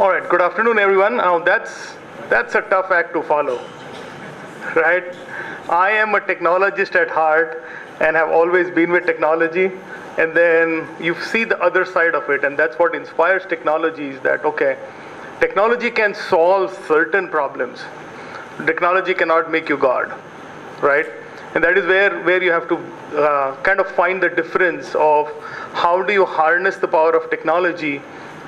All right, good afternoon, everyone. That's a tough act to follow, right? I am a technologist at heart and have always been with technology. And then you see the other side of it, and that's what inspires technology is that, okay, technology can solve certain problems. Technology cannot make you God, right? And that is where you have to kind of find the difference of how do you harness the power of technology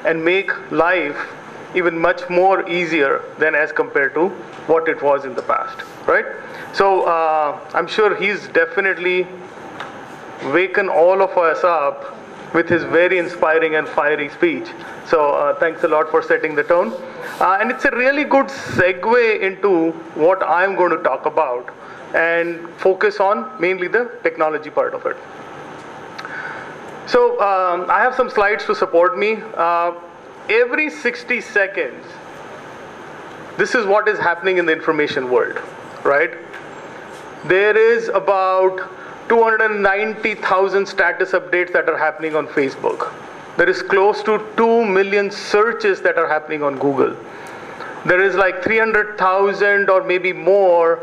and make life even much more easier than as compared to what it was in the past, right? So I'm sure he's definitely waken all of us up with his very inspiring and fiery speech. So thanks a lot for setting the tone. And it's a really good segue into what I'm going to talk about and focus on mainly the technology part of it. So I have some slides to support me. Every 60 seconds, this is what is happening in the information world, right? There is about 290,000 status updates that are happening on Facebook. There is close to 2 million searches that are happening on Google. There is like 300,000 or maybe more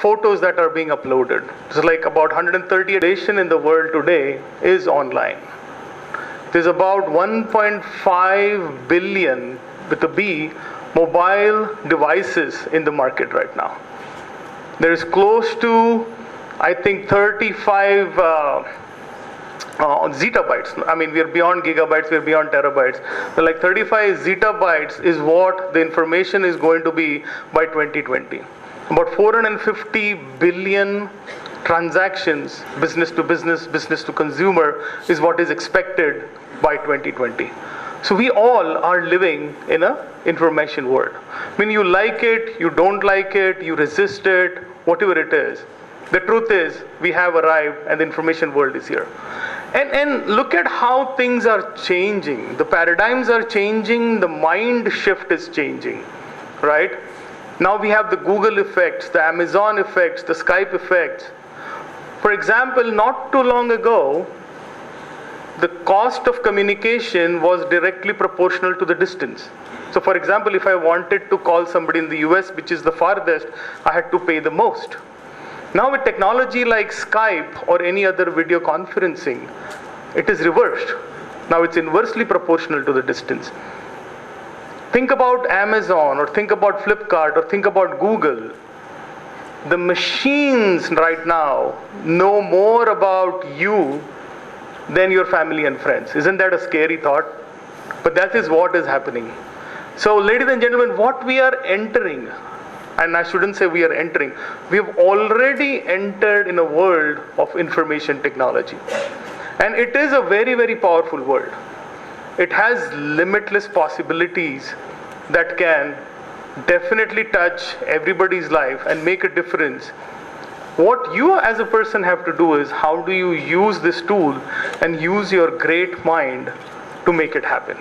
photos that are being uploaded. So like about 130 edition in the world today is online. There's about 1.5 billion with a B mobile devices in the market right now. There is close to, I think, 35 zettabytes. I mean, we are beyond gigabytes, we are beyond terabytes. So like 35 zettabytes is what the information is going to be by 2020. About 450 billion transactions, business to business, business to consumer, is what is expected by 2020. So we all are living in an information world. I mean, you like it, you don't like it, you resist it, whatever it is. The truth is, we have arrived and the information world is here. And look at how things are changing. The paradigms are changing, the mind shift is changing, right? Now we have the Google effects, the Amazon effects, the Skype effects. For example, not too long ago, the cost of communication was directly proportional to the distance. So for example, if I wanted to call somebody in the US, which is the farthest, I had to pay the most. Now with technology like Skype or any other video conferencing, it is reversed. Now it's inversely proportional to the distance. Think about Amazon or think about Flipkart or think about Google. The machines right now know more about you than your family and friends. Isn't that a scary thought? But that is what is happening. So ladies and gentlemen, what we are entering, and I shouldn't say we are entering, we have already entered in a world of information technology. And it is a very, very powerful world. It has limitless possibilities that can definitely touch everybody's life and make a difference. What you as a person have to do is how do you use this tool and use your great mind to make it happen.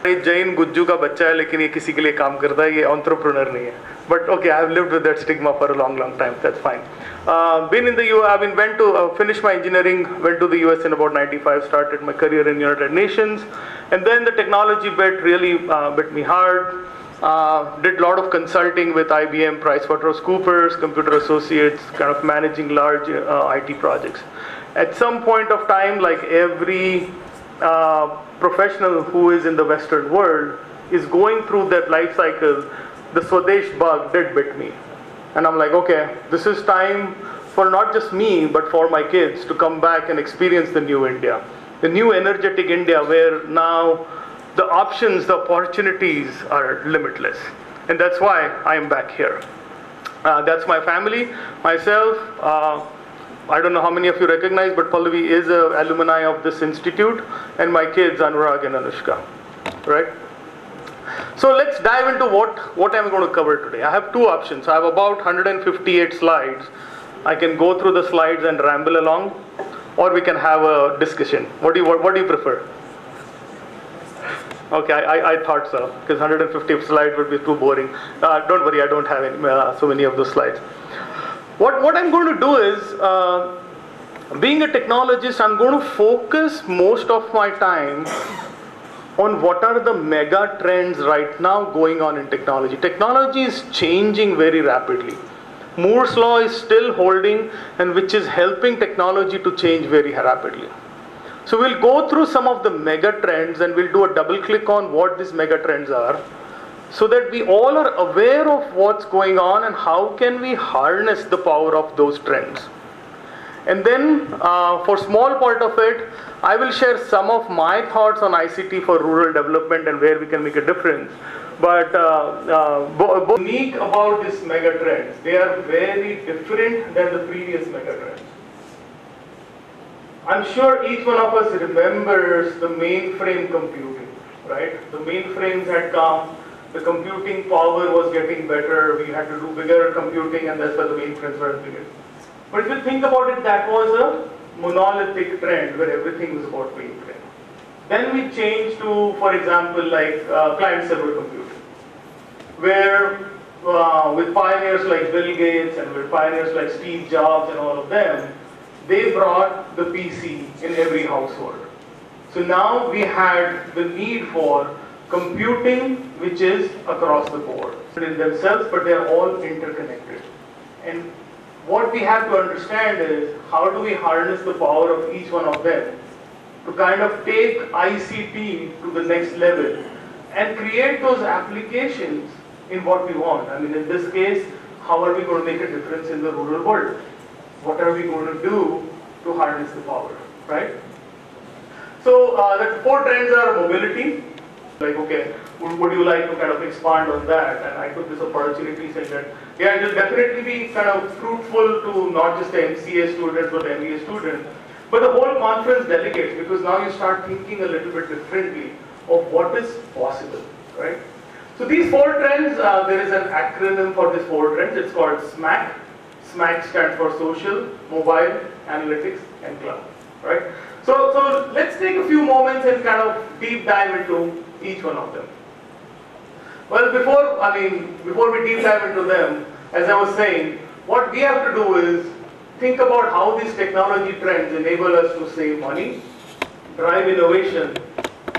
Jain Gujju का बच्चा है लेकिन ये किसी के लिए काम करता है, ये entrepreneur नहीं है. But okay, I have lived with that stigma for a long, long time. That's fine. Been in the US. I mean, went to finish my engineering. Went to the US in about '95. Started my career in United Nations, and then the technology bit really bit me hard. Did a lot of consulting with IBM, PricewaterhouseCoopers, Computer Associates, kind of managing large IT projects. At some point of time, like every professional who is in the Western world is going through that life cycle, the Swadesh bug did bit me. And I'm like, okay, this is time for not just me, but for my kids to come back and experience the new India. The new energetic India where now the options, the opportunities are limitless. And that's why I am back here. That's my family, myself. I don't know how many of you recognize, but Pallavi is an alumni of this institute, and my kids, Anurag and Anushka, right? So let's dive into what I'm going to cover today. I have two options. I have about 158 slides. I can go through the slides and ramble along, or we can have a discussion. What do you prefer? Okay, I thought so, because 150 slides would be too boring. Don't worry, I don't have so many of those slides. What I'm going to do is, being a technologist, I'm going to focus most of my time on what are the mega trends right now going on in technology. Technology is changing very rapidly. Moore's law is still holding, and which is helping technology to change very rapidly. So we'll go through some of the mega trends and we'll do a double click on what these mega trends are, so that we all are aware of what's going on and how can we harness the power of those trends. And then for small part of it, I will share some of my thoughts on ICT for rural development and where we can make a difference. But unique about these mega trends, they are very different than the previous mega trends. I'm sure each one of us remembers the mainframe computing, right? The mainframes had come, the computing power was getting better, we had to do bigger computing, and that's why the mainframes were bigger. But if you think about it, that was a monolithic trend where everything was about mainframe. Then we changed to, for example, like client-server computing, where with pioneers like Bill Gates and with pioneers like Steve Jobs and all of them, they brought the PC in every household. So now we had the need for computing which is across the board in themselves, but they're all interconnected. And what we have to understand is how do we harness the power of each one of them to kind of take ICT to the next level and create those applications in what we want. I mean, in this case, how are we going to make a difference in the rural world? What are we going to do to harness the power, right? So the 4 trends are mobility. Like, okay, would you like to kind of expand on that? And I took this opportunity saying that, yeah, it will definitely be kind of fruitful to not just the MCA students but the MBA students, but the whole conference delegates, because now you start thinking a little bit differently of what is possible, right? So these 4 trends, there is an acronym for these 4 trends. It's called SMAC. SMAC stands for social, mobile, analytics, and cloud, right? So let's take a few moments and kind of deep dive into each one of them. Well, before we deep dive into them, as I was saying, what we have to do is think about how these technology trends enable us to save money, drive innovation,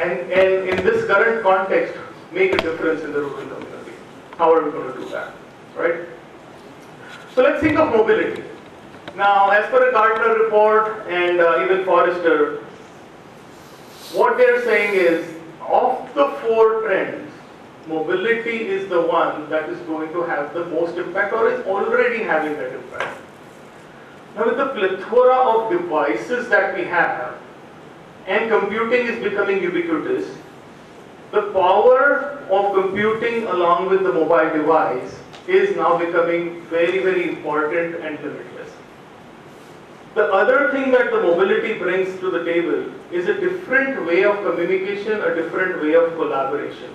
and in this current context, make a difference in the rural community. How are we going to do that, right? So let's think of mobility. Now, as per a Gartner report and even Forrester, what they're saying is, of the 4 trends, mobility is the one that is going to have the most impact or is already having that impact. Now, with the plethora of devices that we have, and computing is becoming ubiquitous, the power of computing along with the mobile device is now becoming very, very important and limitless. The other thing that the mobility brings to the table is a different way of communication, a different way of collaboration.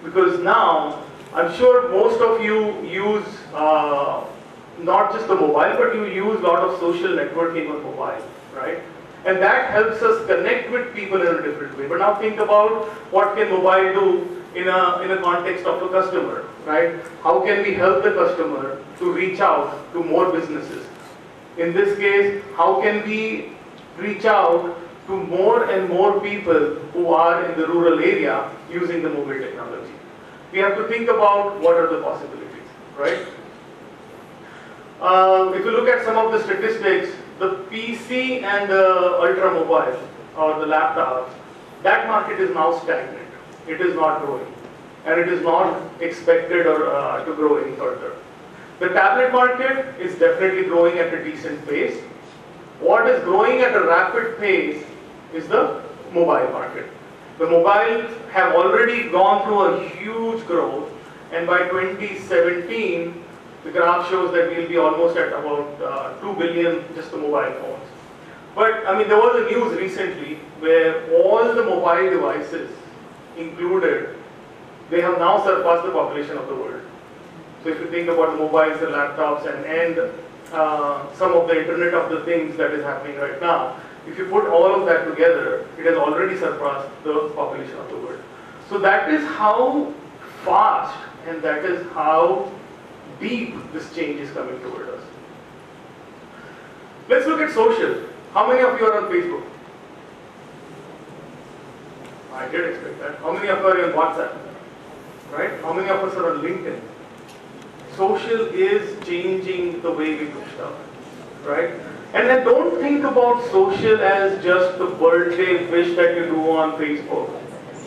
Because now, I'm sure most of you use not just the mobile, but you use a lot of social networking on mobile, right? And that helps us connect with people in a different way. But now think about what can mobile do in a context of a customer, right? How can we help the customer to reach out to more businesses? In this case, how can we reach out to more and more people who are in the rural area using the mobile technology? We have to think about what are the possibilities, right? If you look at some of the statistics, the PC and the ultra mobile or the laptops, that market is now stagnant. It is not growing, and it is not expected to grow any further. The tablet market is definitely growing at a decent pace. What is growing at a rapid pace is the mobile market. The mobiles have already gone through a huge growth, and by 2017, the graph shows that we'll be almost at about 2 billion just the mobile phones. But I mean, there was a news recently where all the mobile devices included, they have now surpassed the population of the world. So if you think about the mobiles, the laptops, and some of the Internet of the Things that is happening right now, if you put all of that together, it has already surpassed the population of the world. So that is how fast and that is how deep this change is coming toward us. Let's look at social. How many of you are on Facebook? I did expect that. How many of you are on WhatsApp? Right? How many of us are on LinkedIn? Social is changing the way we do stuff. Right? And then don't think about social as just the birthday wish that you do on Facebook,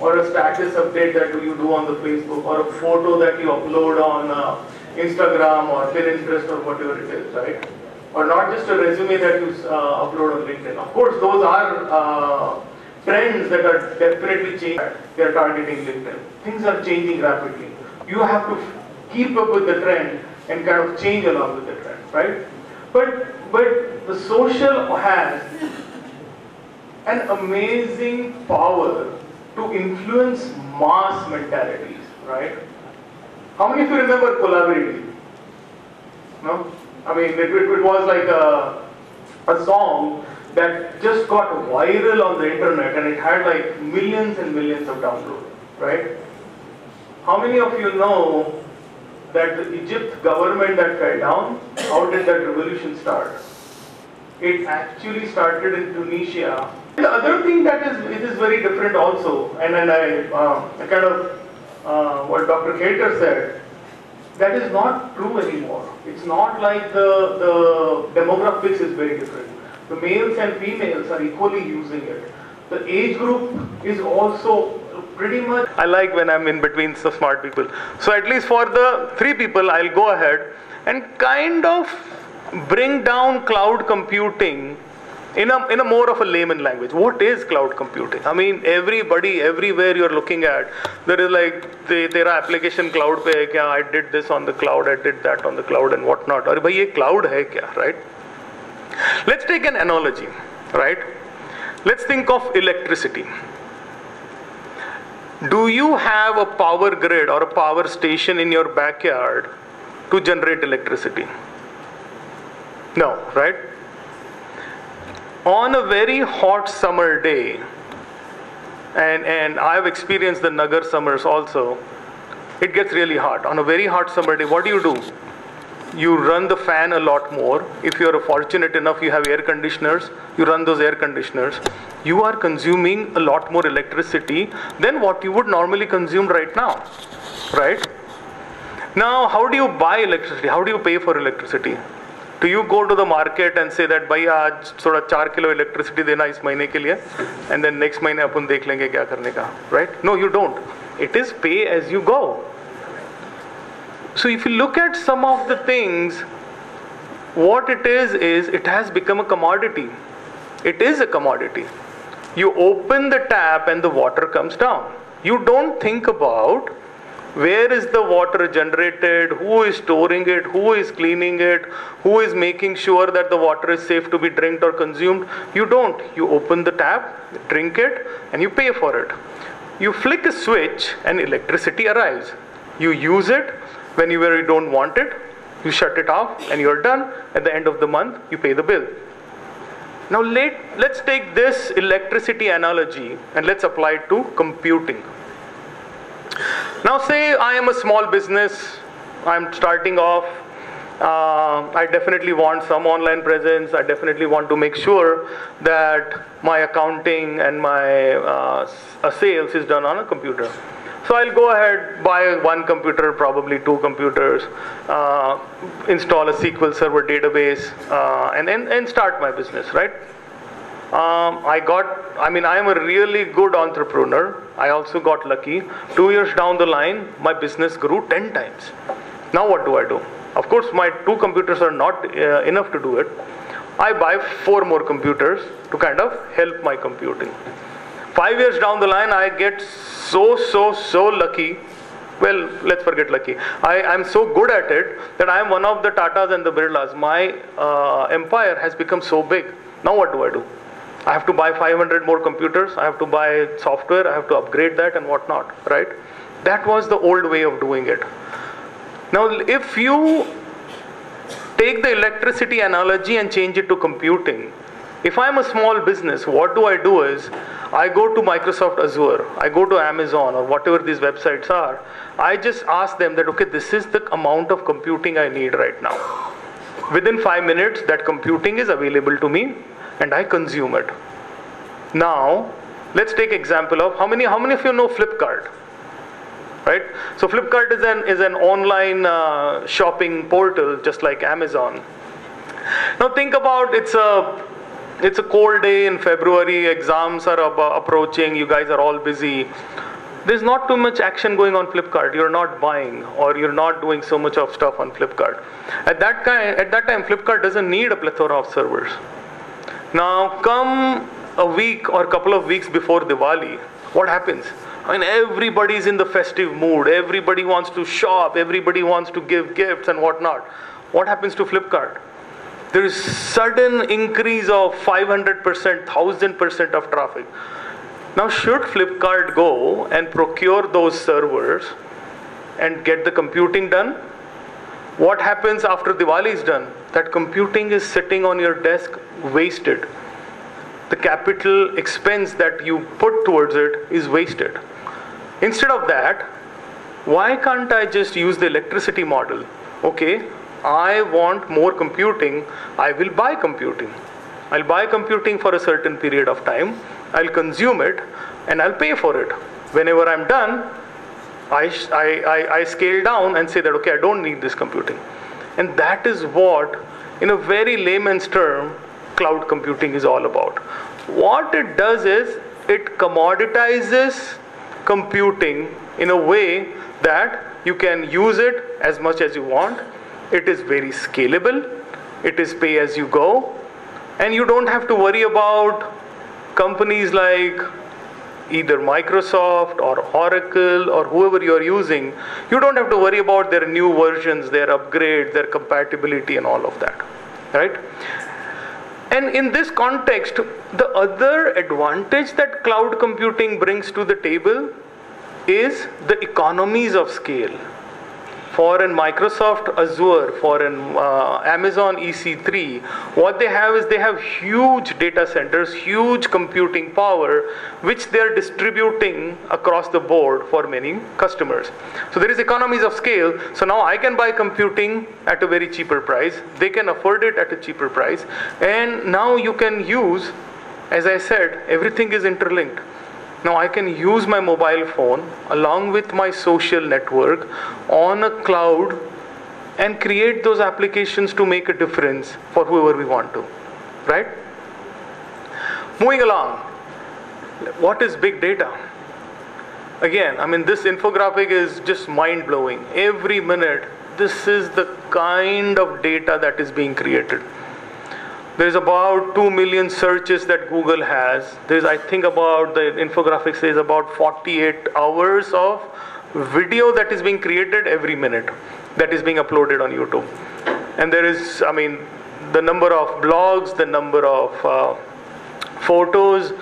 or a status update that you do on the Facebook, or a photo that you upload on Instagram or Pinterest or whatever it is, right? Or not just a resume that you upload on LinkedIn. Of course, those are trends that are definitely changing. They are targeting LinkedIn. Things are changing rapidly. You have to keep up with the trend and kind of change along with the trend, right? But the social has an amazing power to influence mass mentalities, right? How many of you remember collaborating? No? I mean, it was like a song that just got viral on the internet, and it had like millions and millions of downloads, right? How many of you know that the Egypt government that fell down, how did that revolution start? It actually started in Tunisia. The other thing that is very different also, and then I kind of what Dr. Cater said, that is not true anymore. It's not like the demographics is very different. The males and females are equally using it. The age group is also pretty much. I like when I'm in between some smart people. So at least for the three people, I'll go ahead and kind of bring down cloud computing in a more of a layman language. What is cloud computing? I mean, everybody, everywhere you're looking at, there is like, tera application cloud pe hai kya? I did this on the cloud, I did that on the cloud and whatnot. Aare bhai, ye cloud hai kya, right? Let's take an analogy, right? Let's think of electricity. Do you have a power grid or a power station in your backyard to generate electricity? No, right? On a very hot summer day, and I've experienced the Nagar summers also, it gets really hot. On a very hot summer day, what do? You run the fan a lot more. If you're fortunate enough, you have air conditioners, you run those air conditioners. You are consuming a lot more electricity than what you would normally consume right now, right? Now, how do you buy electricity? How do you pay for electricity? Do you go to the market and say that, bhai, aaj thoda 4 kilo electricity dena is mahine ke liye, and then next mahine apun dekh lenge kya karne ka, right? No, you don't. It is pay as you go. So if you look at some of the things, what it is it has become a commodity. It is a commodity. You open the tap and the water comes down. You don't think about where is the water generated, who is storing it, who is cleaning it, who is making sure that the water is safe to be drank or consumed. You don't. You open the tap, drink it, and you pay for it. You flick a switch and electricity arrives. You use it. Whenever you don't want it, you shut it off and you're done. At the end of the month, you pay the bill. Now let's take this electricity analogy and let's apply it to computing. Now say I am a small business, I'm starting off, I definitely want some online presence, I definitely want to make sure that my accounting and my sales is done on a computer. So I'll go ahead, buy one computer, probably 2 computers, install a SQL Server database, and start my business, right? I am a really good entrepreneur. I also got lucky. 2 years down the line, my business grew 10 times. Now what do? Of course, my 2 computers are not enough to do it. I buy 4 more computers to kind of help my computing. 5 years down the line, I get so lucky. Well, let's forget lucky. I'm so good at it that I am one of the Tatas and the Birlas. My empire has become so big. Now what do? I have to buy 500 more computers. I have to buy software. I have to upgrade that and whatnot, right? That was the old way of doing it. Now, if you take the electricity analogy and change it to computing, if I'm a small business, what do is, I go to Microsoft Azure, I go to Amazon or whatever these websites are, I just ask them that, okay, this is the amount of computing I need right now. Within 5 minutes, that computing is available to me and I consume it. Now, let's take example of how many of you know Flipkart? Right? So Flipkart is an online shopping portal just like Amazon. Now think about it's a cold day in February, exams are approaching, you guys are all busy. There's not too much action going on Flipkart. You're not buying or you're not doing so much of stuff on Flipkart. At that time, Flipkart doesn't need a plethora of servers. Now come a week or a couple of weeks before Diwali, what happens? I mean, everybody's in the festive mood. Everybody wants to shop. Everybody wants to give gifts and whatnot. What happens to Flipkart? There is sudden increase of 500%, 1000% of traffic. Now, should Flipkart go and procure those servers and get the computing done? What happens after Diwali is done? That computing is sitting on your desk wasted. The capital expense that you put towards it is wasted. Instead of that, why can't I just use the electricity model? Okay, I want more computing, I will buy computing. I'll buy computing for a certain period of time, I'll consume it, and I'll pay for it. Whenever I'm done, I scale down and say that, okay, I don't need this computing. And that is what, in a very layman's term, cloud computing is all about. What it does is, it commoditizes computing in a way that you can use it as much as you want. It is very scalable. It is pay as you go. And you don't have to worry about companies like either Microsoft or Oracle or whoever you're using. You don't have to worry about their new versions, their upgrades, their compatibility and all of that, right? And in this context, the other advantage that cloud computing brings to the table is the economies of scale. For an Microsoft Azure, for an Amazon EC3, what they have is they have huge data centers, huge computing power, which they are distributing across the board for many customers. So there is economies of scale. So now I can buy computing at a very cheaper price. They can afford it at a cheaper price. And now you can use, as I said, everything is interlinked. Now I can use my mobile phone along with my social network on a cloud and create those applications to make a difference for whoever we want to, right? Moving along, what is big data? Again, I mean, this infographic is just mind-blowing. Every minute, this is the kind of data that is being created. There's about 2 million searches that Google has. There's, I think about, the infographic says about 48 hours of video that is being created every minute that is being uploaded on YouTube. And there is, I mean, the number of blogs, the number of photos.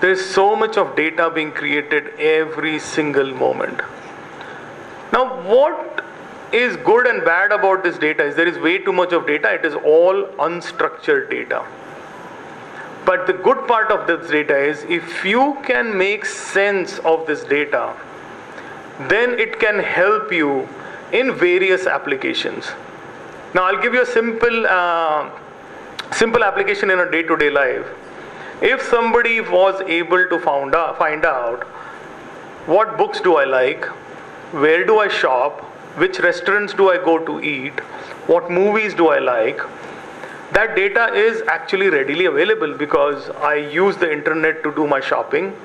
There's so much of data being created every single moment. Now, what is good and bad about this data is there is way too much of data. It is all unstructured data. But the good part of this data is if you can make sense of this data, then it can help you in various applications. Now I'll give you a simple application in a day-to-day life. If somebody was able to find out what books do I like, where do I shop, which restaurants do I go to eat, what movies do I like, that data is actually readily available because I use the internet to do my shopping.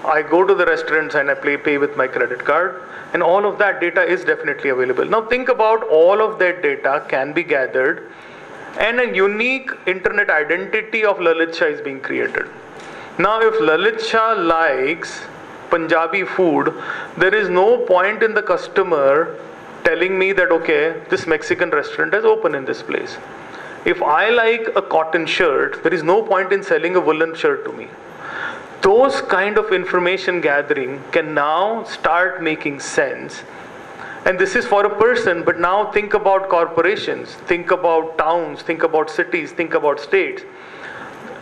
I go to the restaurants and I pay with my credit card, and all of that data is definitely available. Now think about all of that data can be gathered and a unique internet identity of Lalit Shah is being created. Now if Lalit Shah likes Punjabi food, there is no point in the customer telling me that, okay, this Mexican restaurant is open in this place. If I like a cotton shirt, there is no point in selling a woolen shirt to me. Those kind of information gathering can now start making sense. And this is for a person, but now think about corporations, think about towns, think about cities, think about states.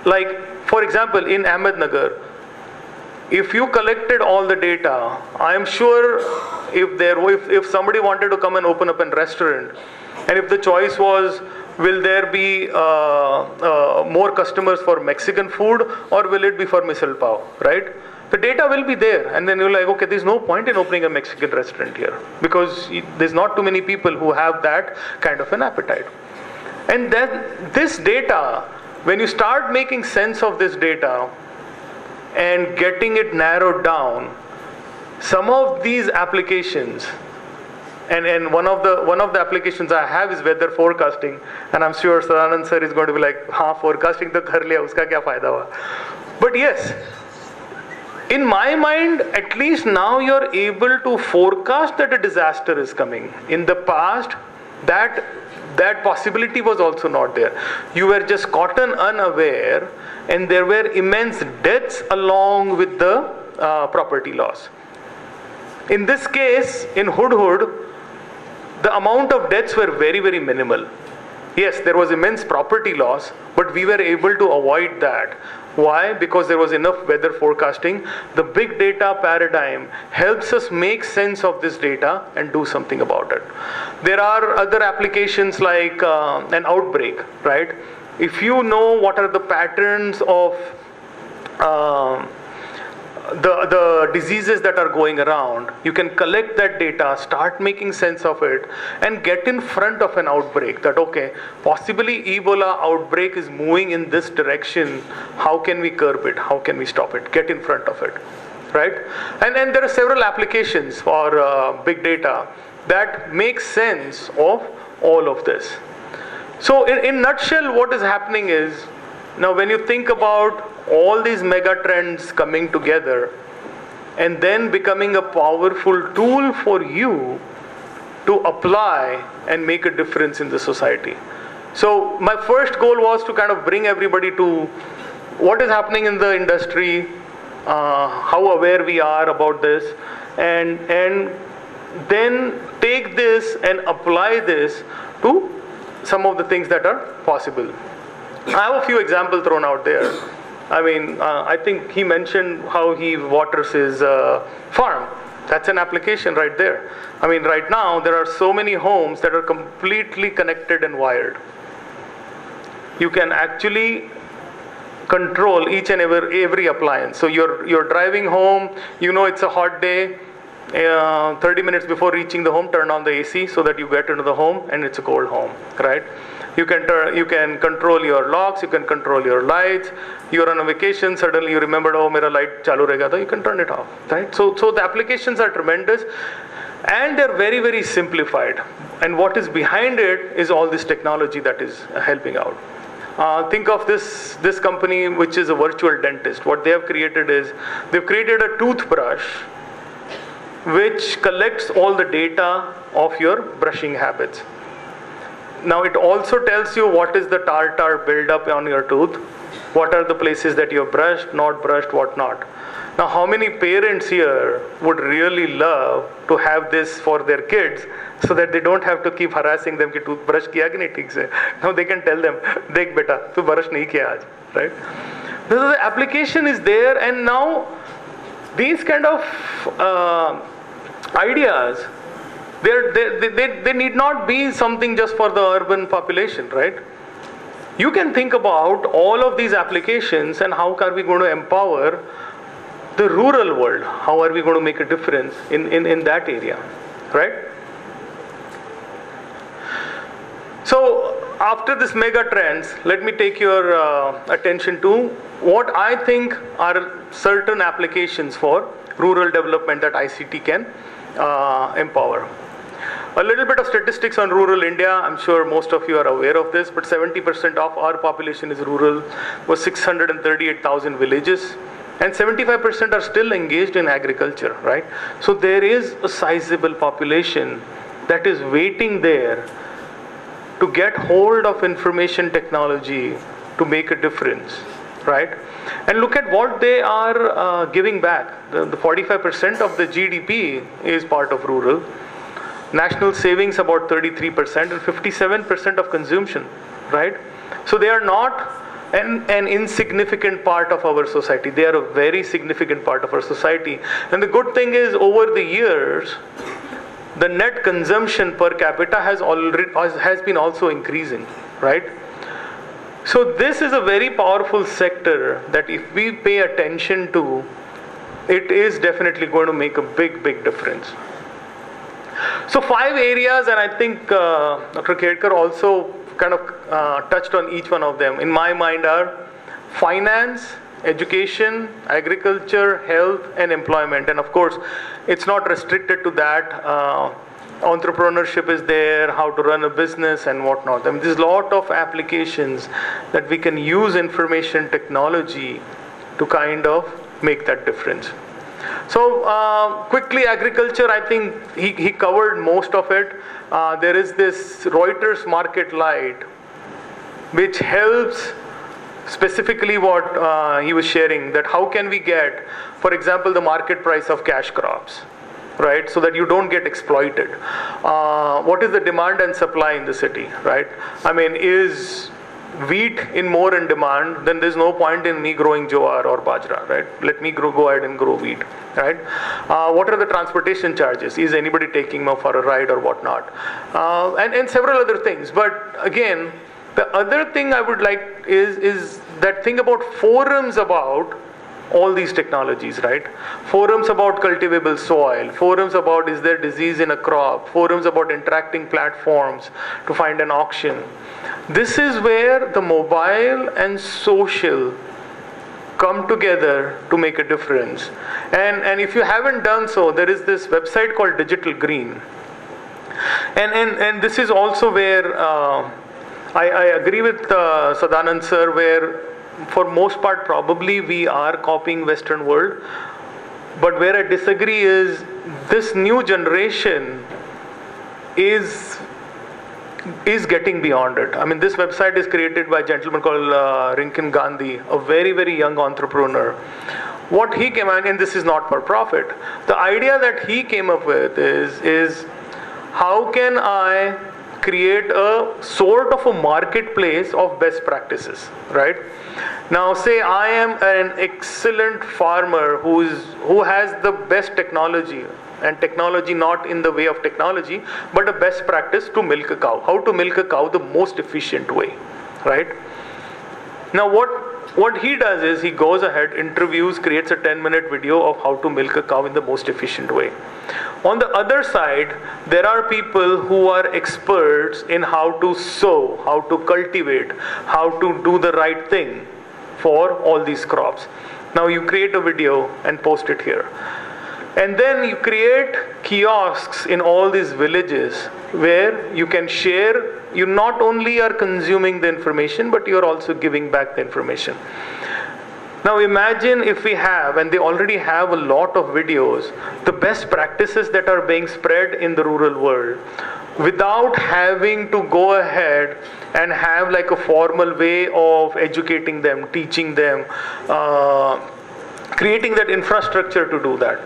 Like, for example, in Ahmednagar, if you collected all the data, I am sure if somebody wanted to come and open up a restaurant, and if the choice was Will there be more customers for Mexican food, or will it be for misal pav, right? The data will be there, and then you're like, okay, there's no point in opening a Mexican restaurant here because there's not too many people who have that kind of an appetite. And then this data, when you start making sense of this data and getting it narrowed down, some of these applications, and one of the applications I have is weather forecasting, and I'm sure Sadanand sir is going to be like, हाँ forecasting तो कर लिया, उसका क्या फायदा हुआ? But yes, in my mind, at least now you're able to forecast that a disaster is coming. In the past, that possibility was also not there. You were just caught unaware, and there were immense deaths along with the property loss. In this case, in Hudhud, the amount of deaths were very, very minimal. Yes, there was immense property loss, but we were able to avoid that. Why? Because there was enough weather forecasting. The big data paradigm helps us make sense of this data and do something about it. There are other applications like an outbreak, right? If you know what are the patterns of the diseases that are going around, you can collect that data, start making sense of it, and get in front of an outbreak that, okay, possibly Ebola outbreak is moving in this direction. How can we curb it? How can we stop it? Get in front of it, right? And then there are several applications for big data that make sense of all of this. So in nutshell, what is happening is, now when you think about all these mega trends coming together and then becoming a powerful tool for you to apply and make a difference in the society. So my first goal was to kind of bring everybody to what is happening in the industry, how aware we are about this, and then take this and apply this to some of the things that are possible. I have a few examples thrown out there. I mean, I think he mentioned how he waters his farm. That's an application right there. I mean, right now, there are so many homes that are completely connected and wired. You can actually control each and every appliance. So you're driving home, you know it's a hot day, 30 minutes before reaching the home, turn on the AC so that you get into the home and it's a cold home, right? You can control your locks, you can control your lights. You're on a vacation, suddenly you remembered, oh, mera light chalu rahega tha, you can turn it off, right? So the applications are tremendous, and they're very, very simplified. And what is behind it is all this technology that is helping out. Think of this company, which is a virtual dentist. What they have created is, they've created a toothbrush which collects all the data of your brushing habits. Now it also tells you what is the tartar buildup on your tooth, what are the places that you have brushed, not brushed, what not. Now how many parents here would really love to have this for their kids so that they don't have to keep harassing them कि toothbrush किया कि नहीं ठीक से. Now they can tell them, देख बेटा तू brush नहीं किया आज, right? The application is there, and now these kind of ideas, they need not be something just for the urban population, right? You can think about all of these applications and how are we going to empower the rural world? How are we going to make a difference in that area, right? So after this mega trends, let me take your attention to what I think are certain applications for rural development that ICT can empower. A little bit of statistics on rural India. I'm sure most of you are aware of this, but 70% of our population is rural, was 638,000 villages, and 75% are still engaged in agriculture, right? So there is a sizable population that is waiting there to get hold of information technology to make a difference, right? And look at what they are giving back. The 45% of the GDP is part of rural. National savings about 33% and 57% of consumption, right? So they are not an insignificant part of our society. They are a very significant part of our society. And the good thing is, over the years, the net consumption per capita has been also increasing, right? So this is a very powerful sector that if we pay attention to, it is definitely going to make a big, big difference. So 5 areas, and I think Dr. Kedkar also kind of touched on each one of them. In my mind are finance, education, agriculture, health, and employment. And of course, it's not restricted to that. Entrepreneurship is there, how to run a business and whatnot. I mean, there's a lot of applications that we can use information technology to kind of make that difference. So quickly, agriculture, I think he covered most of it. There is this Reuters market light, which helps specifically what he was sharing, that how can we get, for example, the market price of cash crops, right, so that you don't get exploited. What is the demand and supply in the city, right? I mean, is wheat more in demand, then there's no point in me growing jowar or bajra, right? Let me go ahead and grow wheat, right? What are the transportation charges? Is anybody taking me for a ride or whatnot? And several other things. But again, the other thing I would like is that thing about forums about all these technologies, right? Forums about cultivable soil, forums about is there disease in a crop, forums about interacting platforms to find an auction. This is where the mobile and social come together to make a difference. And if you haven't done so, there is this website called Digital Green. And this is also where I agree with Sadanand sir, where for most part probably we are copying Western world. But where I disagree is this new generation is getting beyond it. I mean, this website is created by a gentleman called Rinkin Gandhi, a very, very young entrepreneur. What he came out, and this is not for profit, the idea that he came up with is how can I create a sort of a marketplace of best practices, right? Now, say I am an excellent farmer who has the best technology, and technology not in the way of technology, but a best practice to milk a cow. How to milk a cow the most efficient way, right? Now what he does is he goes ahead, interviews, creates a 10-minute video of how to milk a cow in the most efficient way. On the other side, there are people who are experts in how to sow, how to cultivate, how to do the right thing for all these crops. Now you create a video and post it here. And then you create kiosks in all these villages where you can share. You not only are consuming the information, but you're also giving back the information. Now imagine if we have, and they already have a lot of videos, the best practices that are being spread in the rural world, without having to go ahead and have like a formal way of educating them, teaching them, creating that infrastructure to do that.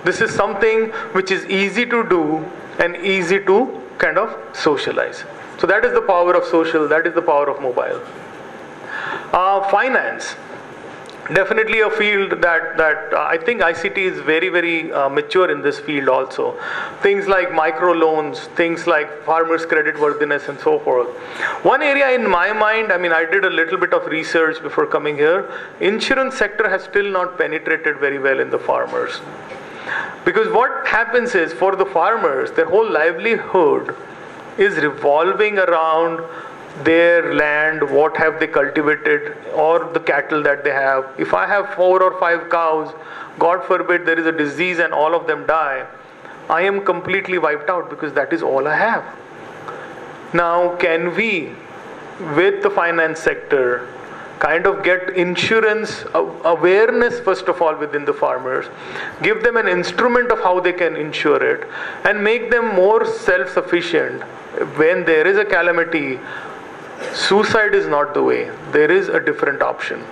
This is something which is easy to do and easy to kind of socialize. So that is the power of social, that is the power of mobile. Finance. Definitely a field that I think ICT is very, very mature in this field also. Things like micro loans, things like farmers' credit worthiness and so forth. One area in my mind, I mean, I did a little bit of research before coming here. Insurance sector has still not penetrated very well in the farmers. Because what happens is, for the farmers, their whole livelihood is revolving around their land, what have they cultivated, or the cattle that they have. If I have 4 or 5 cows, God forbid there is a disease and all of them die, I am completely wiped out because that is all I have. Now, can we, with the finance sector, kind of get insurance awareness first of all within the farmers, give them an instrument of how they can insure it, and make them more self-sufficient. When there is a calamity, suicide is not the way. There is a different option.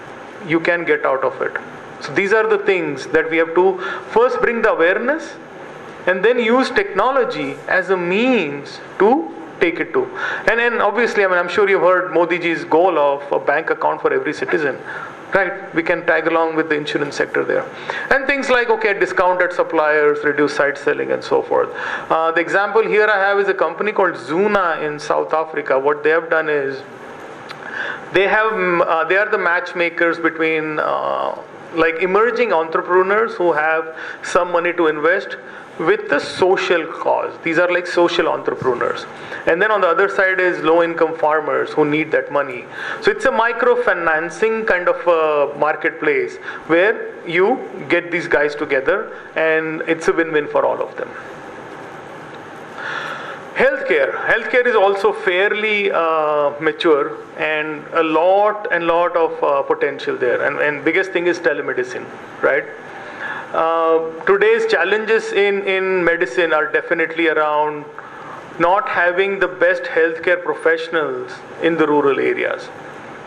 You can get out of it. So these are the things that we have to first bring the awareness, and then use technology as a means to take it to. And obviously, I mean, I'm sure you've heard Modi ji's goal of a bank account for every citizen. Right? We can tag along with the insurance sector there. And things like, okay, discounted suppliers, reduced site selling, and so forth. The example here I have is a company called Zuna in South Africa. What they have done is, They are the matchmakers between like emerging entrepreneurs who have some money to invest with the social cause. These are like social entrepreneurs. And then on the other side is low-income farmers who need that money. So it's a microfinancing kind of a marketplace where you get these guys together and it's a win-win for all of them. Healthcare is also fairly mature and a lot of potential there. And biggest thing is telemedicine, right? Today's challenges in medicine are definitely around not having the best healthcare professionals in the rural areas.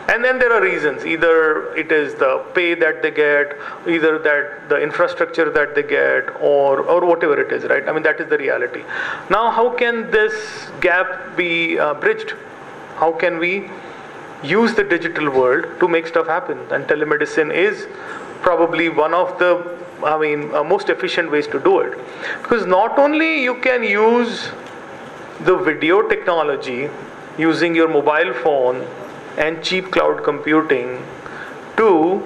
And then there are reasons. Either it is the pay that they get, either that the infrastructure that they get, or whatever it is, right? I mean, that is the reality. Now, how can this gap be bridged? How can we use the digital world to make stuff happen? And telemedicine is probably one of the most efficient ways to do it. Because not only you can use the video technology using your mobile phone and cheap cloud computing to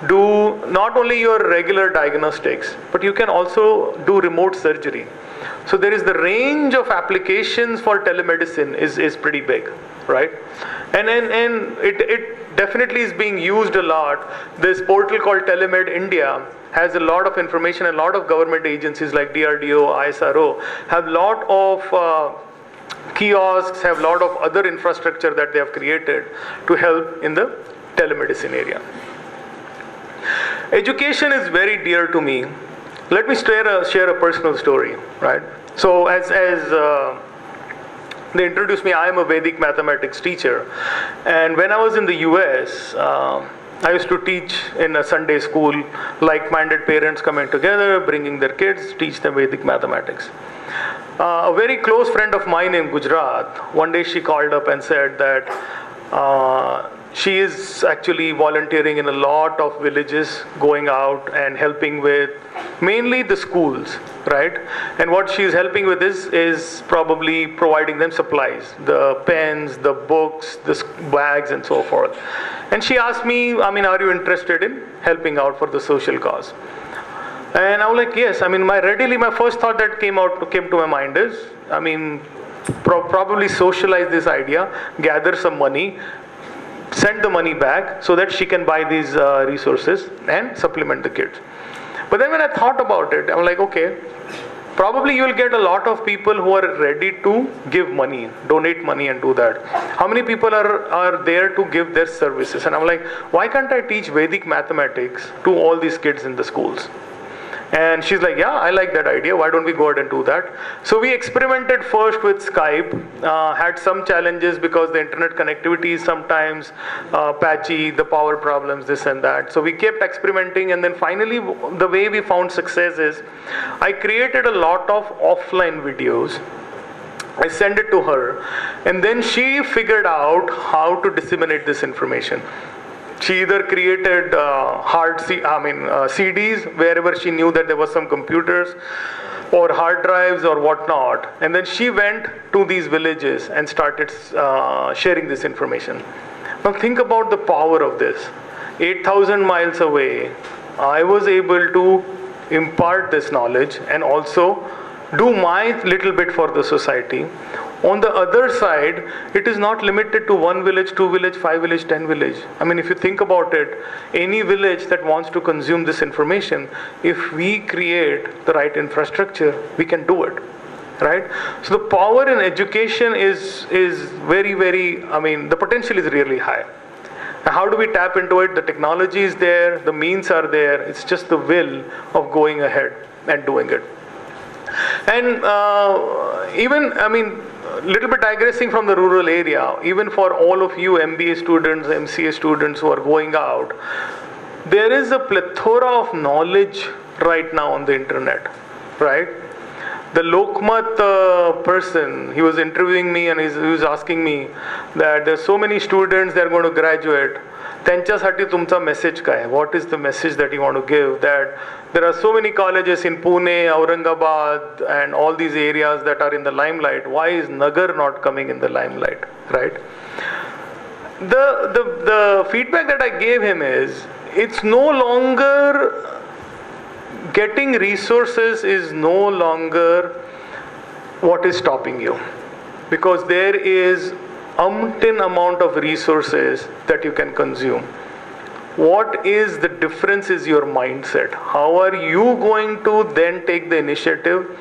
do not only your regular diagnostics, but you can also do remote surgery. So there is the range of applications for telemedicine is pretty big, right? And it definitely is being used a lot. This portal called Telemed India has a lot of information. A lot of government agencies like DRDO, ISRO have a lot of kiosks, have a lot of other infrastructure that they have created to help in the telemedicine area. Education is very dear to me. Let me share a personal story, right? So as they introduced me, I am a Vedic mathematics teacher. And when I was in the US, I used to teach in a Sunday school, like-minded parents coming together, bringing their kids, teach them Vedic mathematics. A very close friend of mine in Gujarat, one day she called up and said that she is actually volunteering in a lot of villages, going out and helping with mainly the schools, right? And what she is helping with is probably providing them supplies, the pens, the books, the bags, and so forth. And she asked me, are you interested in helping out for the social cause? And I was like, yes. My first thought that came to my mind is, probably socialize this idea, gather some money, send the money back so that she can buy these resources and supplement the kids. But then when I thought about it, I'm like, okay, probably you will get a lot of people who are ready to give money, donate money and do that. How many people are there to give their services? And I'm like, why can't I teach Vedic mathematics to all these kids in the schools? And she's like, yeah, I like that idea. Why don't we go ahead and do that? So we experimented first with Skype, had some challenges because the internet connectivity is sometimes patchy, the power problems, this and that. So we kept experimenting, and then finally the way we found success is I created a lot of offline videos. I sent it to her, and then she figured out how to disseminate this information. She either created CDs wherever she knew that there was some computers or hard drives or whatnot, and then she went to these villages and started sharing this information. Now think about the power of this. 8,000 miles away, I was able to impart this knowledge and also do my little bit for the society. On the other side, it is not limited to 1 village, 2 village, 5 village, 10 village. If you think about it, any village that wants to consume this information, if we create the right infrastructure, we can do it, right? So the power in education is very, very, the potential is really high. How do we tap into it? The technology is there, the means are there, it's just the will of going ahead and doing it. And little bit digressing from the rural area, even for all of you MBA students, MCA students who are going out, there is a plethora of knowledge right now on the internet, right? The Lokmat person, he was interviewing me and he was asking me that there's so many students that are going to graduate. त्यांच्यासाठी तुमचा message काय? What is the message that you want to give? That there are so many colleges in Pune, Aurangabad, and all these areas that are in the limelight. Why is Nagar not coming in the limelight, right? the feedback that I gave him is, it's no longer getting resources is no longer what is stopping you, because there is umpteen amount of resources that you can consume. What is the difference is your mindset. How are you going to then take the initiative,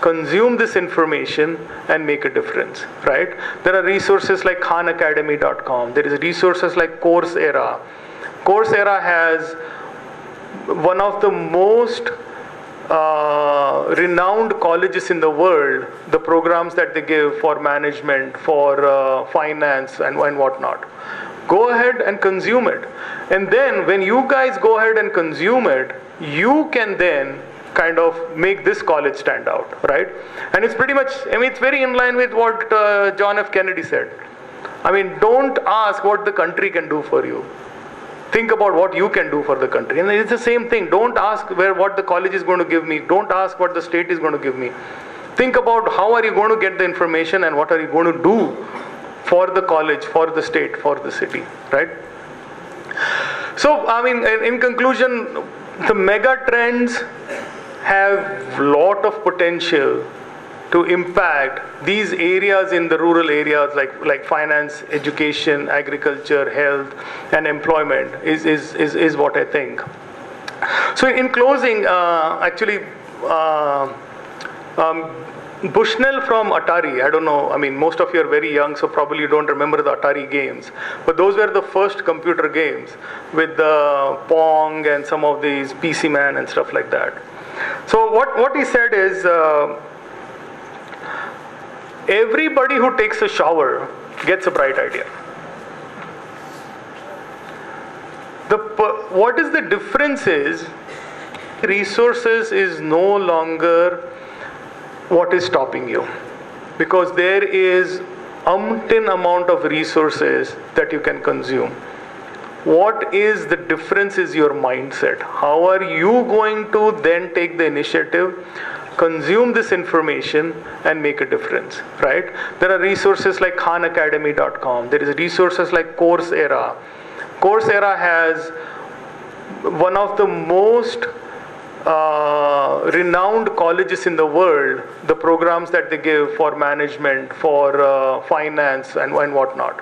consume this information and make a difference, right? There are resources like khanacademy.com. There is resources like Coursera. Coursera has one of the most renowned colleges in the world, the programs that they give for management, for finance and whatnot. Go ahead and consume it. And then when you guys go ahead and consume it, you can then kind of make this college stand out, right? And it's pretty much, I mean, it's very in line with what John F. Kennedy said. I mean, don't ask what the country can do for you. Think about what you can do for the country. And it's the same thing. Don't ask what the college is going to give me. Don't ask what the state is going to give me. Think about how are you going to get the information and what are you going to do for the college, for the state, for the city, right? So, I mean, in conclusion, the mega trends have lot of potential to impact these areas in the rural areas like finance, education, agriculture, health, and employment is what I think. So in closing, Bushnell from Atari, I don't know, I mean, most of you are very young, so probably you don't remember the Atari games. But those were the first computer games with the Pong and some of these PC Man and stuff like that. So what he said is, everybody who takes a shower gets a bright idea. What is the difference is, resources is no longer what is stopping you, because there is umpteen amount of resources that you can consume. What is the difference is your mindset. How are you going to then take the initiative, consume this information and make a difference, right? There are resources like khanacademy.com. There is resources like Coursera. Coursera has one of the most renowned colleges in the world, the programs that they give for management, for finance and whatnot.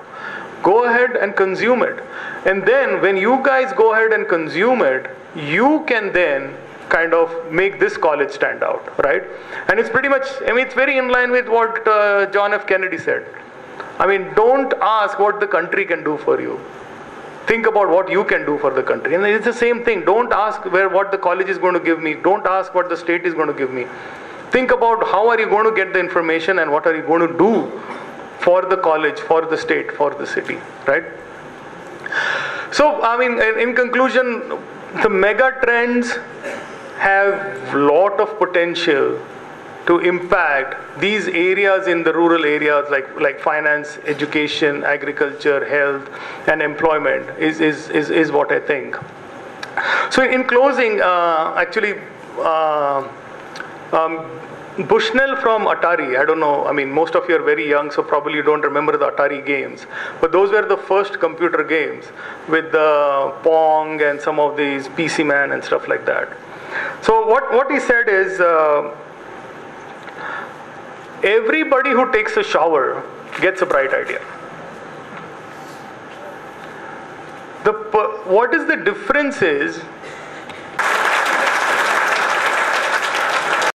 Go ahead and consume it. And then when you guys go ahead and consume it, you can then kind of make this college stand out, right? And it's pretty much, I mean, it's very in line with what John F. Kennedy said. I mean, don't ask what the country can do for you. Think about what you can do for the country. And it's the same thing. Don't ask what the college is going to give me. Don't ask what the state is going to give me. Think about how are you going to get the information and what are you going to do for the college, for the state, for the city, right? So, I mean, in conclusion, the mega trends have lot of potential to impact these areas in the rural areas like finance, education, agriculture, health, and employment is what I think. So in closing, Bushnell from Atari, I don't know, I mean, most of you are very young, so probably you don't remember the Atari games. But those were the first computer games with the Pong and some of these PC Man and stuff like that. So what he said is, everybody who takes a shower gets a bright idea. What is the difference is,